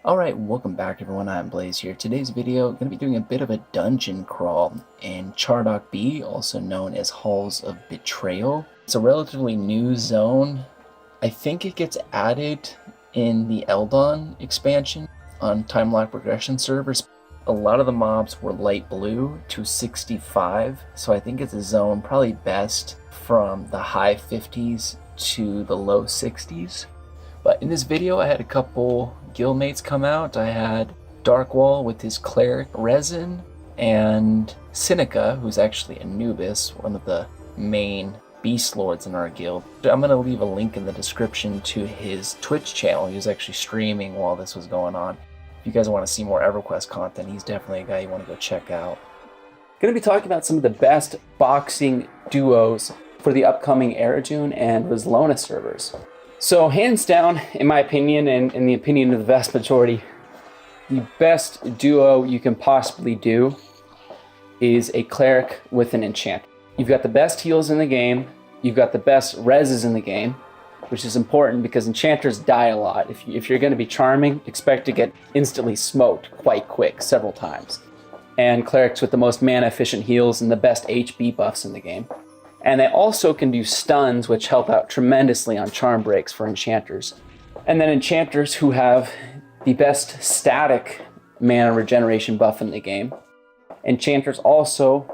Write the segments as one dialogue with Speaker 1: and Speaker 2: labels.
Speaker 1: Alright, welcome back everyone, I'm Blaze here. Today's video, I'm going to be doing a bit of a dungeon crawl in Chardock B, also known as Halls of Betrayal. It's a relatively new zone. I think it gets added in the Eldon expansion on Time Lock Progression servers. A lot of the mobs were light blue to 65, so I think it's a zone probably best from the high 50s to the low 60s. But in this video, I had a couple guildmates come out. I had Darkwall with his cleric Resin, and Seneca, who's actually Anubis, one of the main beast lords in our guild. I'm going to leave a link in the description to his Twitch channel. He was actually streaming while this was going on. If you guys want to see more EverQuest content, he's definitely a guy you want to go check out. Going to be talking about some of the best boxing duos for the upcoming Aradune and Rizlona servers. So hands down, in my opinion, and in the opinion of the vast majority, the best duo you can possibly do is a cleric with an enchanter. You've got the best heals in the game, you've got the best reses in the game, which is important because enchanters die a lot. If you're going to be charming, expect to get instantly smoked quite quick, several times. And clerics with the most mana efficient heals and the best HP buffs in the game. And they also can do stuns, which help out tremendously on charm breaks for enchanters. And then enchanters who have the best static mana regeneration buff in the game. Enchanters also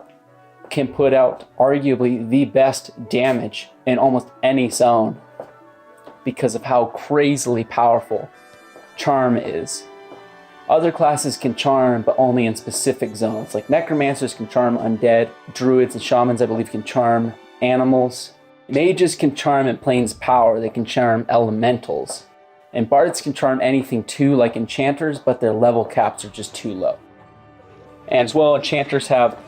Speaker 1: can put out arguably the best damage in almost any zone because of how crazily powerful charm is. Other classes can charm, but only in specific zones. Like necromancers can charm undead, druids and shamans, I believe, can charm animals. Mages can charm in planes power, they can charm elementals. And bards can charm anything too, like enchanters, but their level caps are just too low. And as well, enchanters have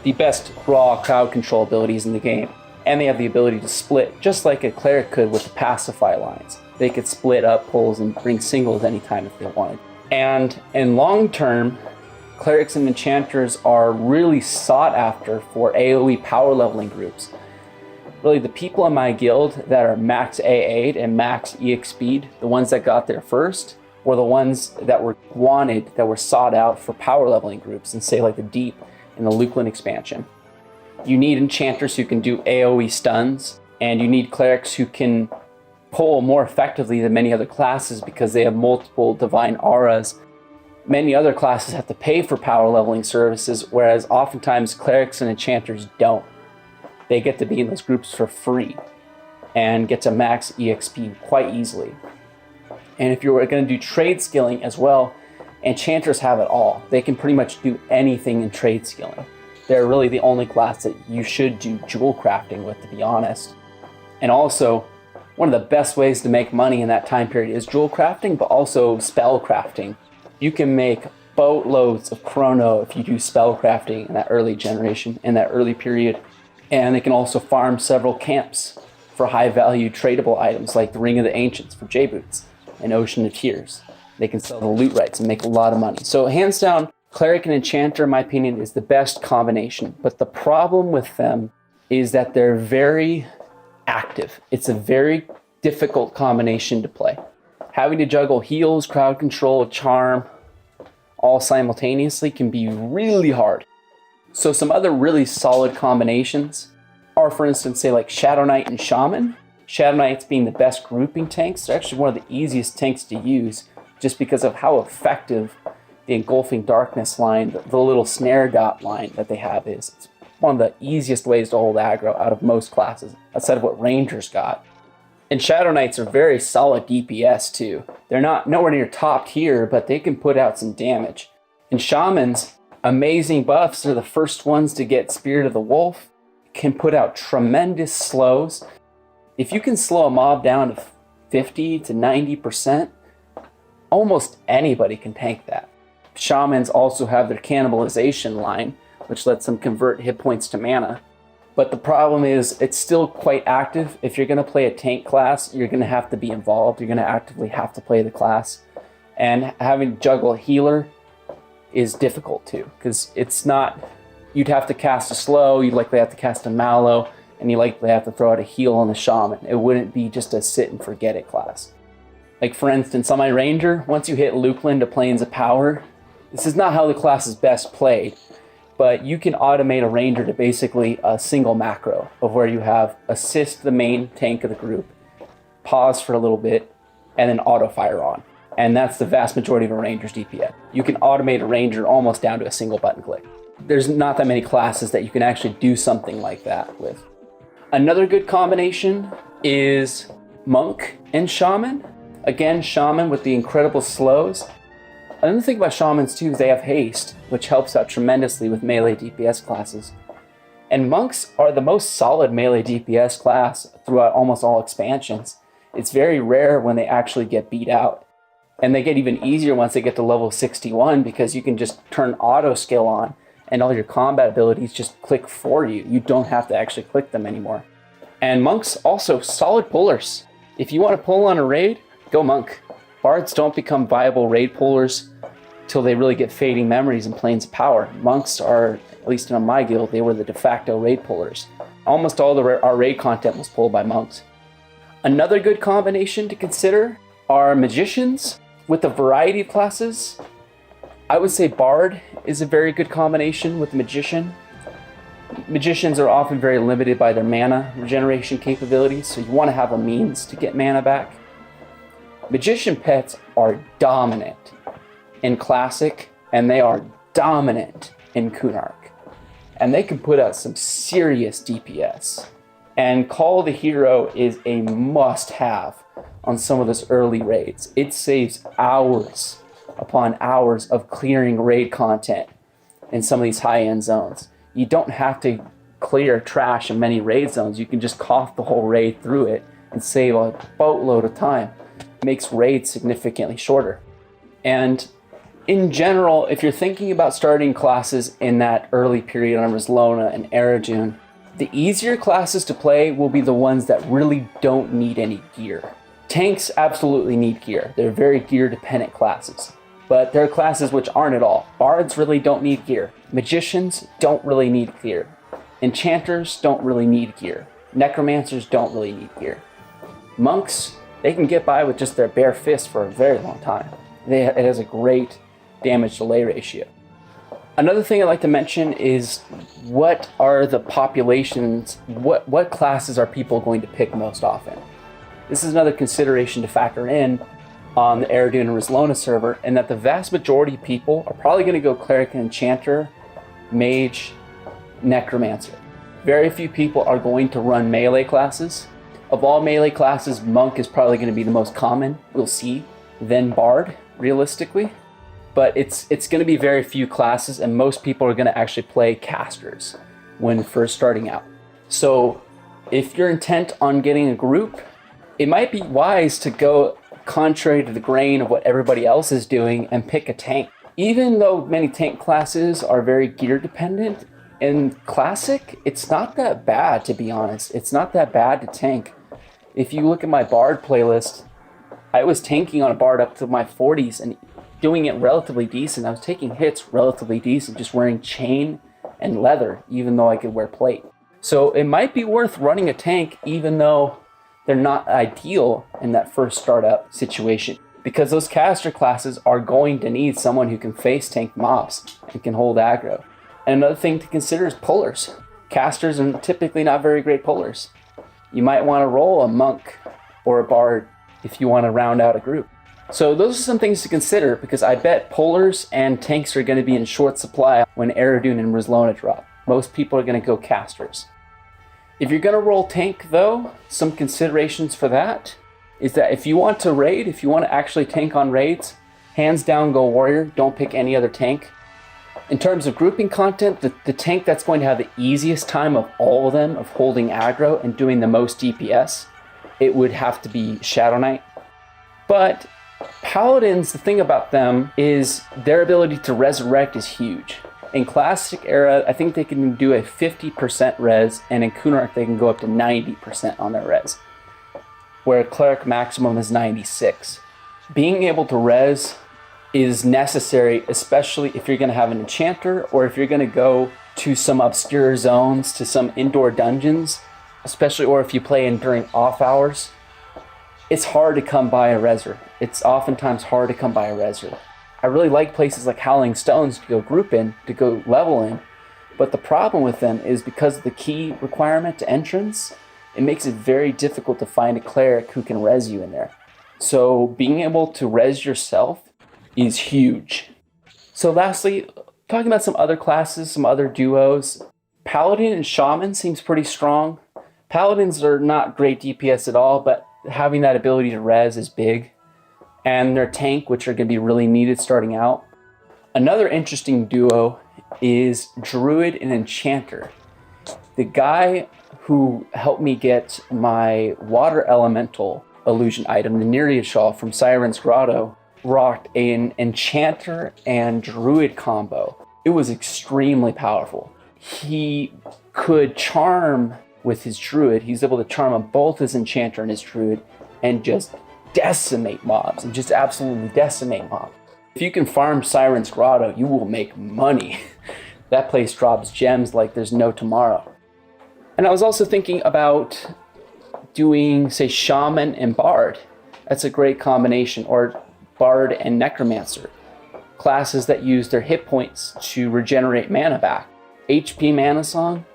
Speaker 1: the best raw crowd control abilities in the game. And they have the ability to split, just like a cleric could with the pacify lines. They could split up pulls and bring singles anytime if they wanted. And in long term, clerics and enchanters are really sought after for AoE power leveling groups. Really, the people in my guild that are max A8 and max EX speed, the ones that got there first, were the ones that were wanted, that were sought out for power leveling groups, and say like the Deep and the Lukeland expansion. You need enchanters who can do AoE stuns, and you need clerics who can pull more effectively than many other classes because they have multiple divine auras. Many other classes have to pay for power leveling services, whereas oftentimes clerics and enchanters don't. They get to be in those groups for free and get to max EXP quite easily. And if you're going to do trade skilling as well, enchanters have it all. They can pretty much do anything in trade skilling. They're really the only class that you should do jewel crafting with, to be honest. And also, one of the best ways to make money in that time period is jewel crafting, but also spell crafting. You can make boatloads of chrono if you do spell crafting in that early generation, in that early period. And they can also farm several camps for high value tradable items like the Ring of the Ancients for J-Boots and Ocean of Tears. They can sell the loot rights and make a lot of money. So hands down, cleric and enchanter, in my opinion, is the best combination. But the problem with them is that they're very active. It's a very difficult combination to play. Having to juggle heals, crowd control, charm, all simultaneously can be really hard. So some other really solid combinations are, for instance, say like Shadow Knight and Shaman. Shadow Knights being the best grouping tanks. They're actually one of the easiest tanks to use just because of how effective the Engulfing Darkness line, the little snare dot line that they have is. It's one of the easiest ways to hold aggro out of most classes, outside of what Rangers got. And Shadow Knights are very solid DPS too. They're not nowhere near top tier, but they can put out some damage. And Shamans, amazing buffs, are the first ones to get Spirit of the Wolf, can put out tremendous slows. If you can slow a mob down to 50 to 90%, almost anybody can tank that. Shamans also have their cannibalization line, which lets them convert hit points to mana. But the problem is it's still quite active. If you're going to play a tank class, you're going to have to be involved. You're going to actively have to play the class. And having to juggle a healer is difficult too, because it's not, you'd have to cast a slow, you'd likely have to cast a mallow, and you likely have to throw out a heal on the shaman. It wouldn't be just a sit and forget it class. Like for instance, on my Ranger, once you hit Lukeland to Planes of Power, this is not how the class is best played, but you can automate a Ranger to basically a single macro of where you have assist the main tank of the group, pause for a little bit, and then auto fire on. And that's the vast majority of a Ranger's DPS. You can automate a Ranger almost down to a single button click. There's not that many classes that you can actually do something like that with. Another good combination is Monk and Shaman. Again, Shaman with the incredible slows. Another thing about Shamans too is they have haste, which helps out tremendously with melee DPS classes. And Monks are the most solid melee DPS class throughout almost all expansions. It's very rare when they actually get beat out. And they get even easier once they get to level 61 because you can just turn auto skill on and all your combat abilities just click for you. You don't have to actually click them anymore. And Monks also solid pullers. If you want to pull on a raid, go Monk. Bards don't become viable raid pullers till they really get Fading Memories and Planes of Power. Monks are, at least in my guild, they were the de facto raid pullers. Almost all our raid content was pulled by Monks. Another good combination to consider are Magicians with a variety of classes. I would say Bard is a very good combination with Magician. Magicians are often very limited by their mana regeneration capabilities, so you want to have a means to get mana back. Magician pets are dominant in Classic, and they are dominant in Kunark. And they can put out some serious DPS. And Call the Hero is a must-have on some of those early raids. It saves hours upon hours of clearing raid content in some of these high-end zones. You don't have to clear trash in many raid zones. You can just cough the whole raid through it and save a boatload of time. Makes raids significantly shorter. And in general, if you're thinking about starting classes in that early period on Rizlona and Aradune, the easier classes to play will be the ones that really don't need any gear. Tanks absolutely need gear. They're very gear dependent classes. But there are classes which aren't at all. Bards really don't need gear. Magicians don't really need gear. Enchanters don't really need gear. Necromancers don't really need gear. Monks, they can get by with just their bare fist for a very long time. It has a great damage delay ratio. Another thing I'd like to mention is what are the populations, what classes are people going to pick most often? This is another consideration to factor in on the Aradune and Rizlona server, and that the vast majority of people are probably going to go cleric and enchanter, mage, necromancer. Very few people are going to run melee classes. Of all melee classes, monk is probably going to be the most common, we'll see, then bard, realistically. But it's going to be very few classes, and most people are going to actually play casters when first starting out. So if you're intent on getting a group, it might be wise to go contrary to the grain of what everybody else is doing and pick a tank. Even though many tank classes are very gear dependent, in Classic, it's not that bad, to be honest. It's not that bad to tank. If you look at my Bard playlist, I was tanking on a Bard up to my 40s and doing it relatively decent. I was taking hits relatively decent, just wearing chain and leather, even though I could wear plate. So it might be worth running a tank, even though they're not ideal in that first startup situation, because those caster classes are going to need someone who can face tank mobs and can hold aggro. And another thing to consider is pullers. Casters are typically not very great pullers. You might want to roll a monk or a bard if you want to round out a group. So those are some things to consider, because I bet pullers and tanks are going to be in short supply when Aradune and Rizlona drop. Most people are going to go casters. If you're going to roll tank, though, some considerations for that is that if you want to raid, if you want to actually tank on raids, hands down go warrior, don't pick any other tank. In terms of grouping content, the tank that's going to have the easiest time of all of them of holding aggro and doing the most DPS, it would have to be Shadow Knight. But Paladins, the thing about them is their ability to resurrect is huge. In Classic era, I think they can do a 50% res, and in Kunark they can go up to 90% on their res, where Cleric maximum is 96. Being able to res is necessary, especially if you're going to have an Enchanter, or if you're going to go to some obscure zones, to some indoor dungeons, especially, or if you play in during off hours. It's hard to come by a reser.
Speaker 2: it's oftentimes hard to come by a reser. I really like places like Howling Stones to go group in, to go level in, but the problem with them is because of the key requirement to entrance, it makes it very difficult to find a cleric who can res you in there. So being able to res yourself is huge. So lastly, talking about some other classes, some other duos. Paladin and Shaman seems pretty strong. Paladins are not great DPS at all, but having that ability to res is big. And their tank, which are going to be really needed starting out. Another interesting duo is Druid and Enchanter. The guy who helped me get my water elemental illusion item, the Nereid Shawl from Siren's Grotto, rocked an Enchanter and Druid combo. It was extremely powerful. He could charm with his Druid. He's able to charm on both his Enchanter and his Druid and just decimate mobs, and just absolutely decimate mobs. If you can farm Siren's Grotto, you will make money. That place drops gems like there's no tomorrow. And I was also thinking about doing, say, Shaman and Bard. That's a great combination. Or Bard and Necromancer. Classes that use their hit points to regenerate mana back. HP Mana Song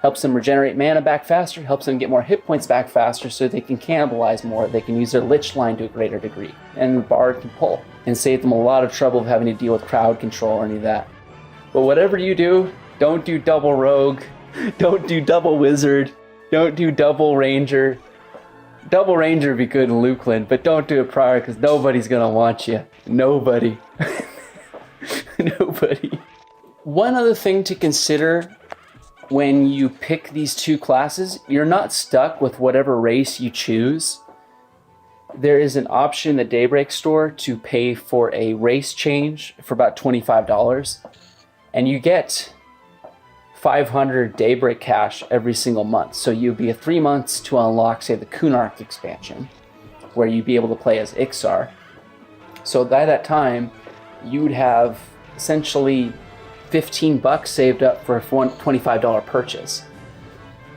Speaker 2: helps them regenerate mana back faster, helps them get more hit points back faster so they can cannibalize more. They can use their Lich Line to a greater degree. And Bard can pull and save them a lot of trouble of having to deal with crowd control or any of that. But whatever you do, don't do double Rogue, don't do double Wizard, don't do double Ranger. Double Ranger would be good in Lukeland, but don't do it prior because nobody's going to want you. Nobody. Nobody. One other thing to consider when you pick these two classes, you're not stuck with whatever race you choose. There is an option in the Daybreak store to pay for a race change for about $25. And you get 500 Daybreak cash every single month. So you'd be 3 months to unlock, say, the Kunark expansion, where you'd be able to play as Ixar. So by that time, you'd have essentially $15 saved up for a $25 purchase.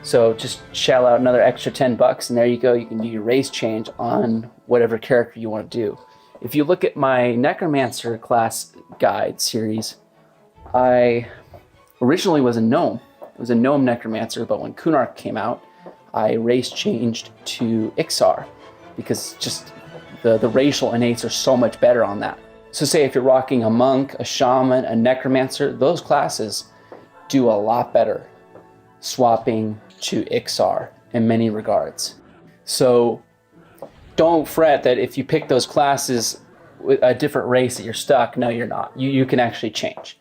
Speaker 2: So just shell out another extra $10 and there you go. You can do your race change on whatever character you want to do. If you look at my Necromancer class guide series, I originally was a gnome. It was a gnome Necromancer, but when Kunark came out, I race changed to Ixar because just the racial innates are so much better on that. So say if you're rocking a monk, a shaman, a necromancer, those classes do a lot better swapping to Ixar in many regards. So don't fret that if you pick those classes with a different race that you're stuck. No, you're not. You can actually change.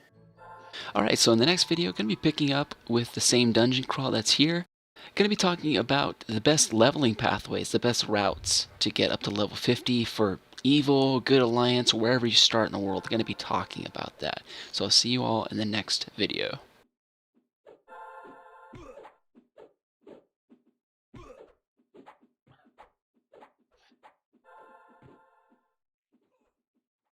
Speaker 3: Alright, so in the next video, going to be picking up with the same dungeon crawl that's here. Going to be talking about the best leveling pathways, the best routes to get up to level 50 for Evil, Good Alliance, wherever you start in the world. Going to be talking about that. So I'll see you all in the next video.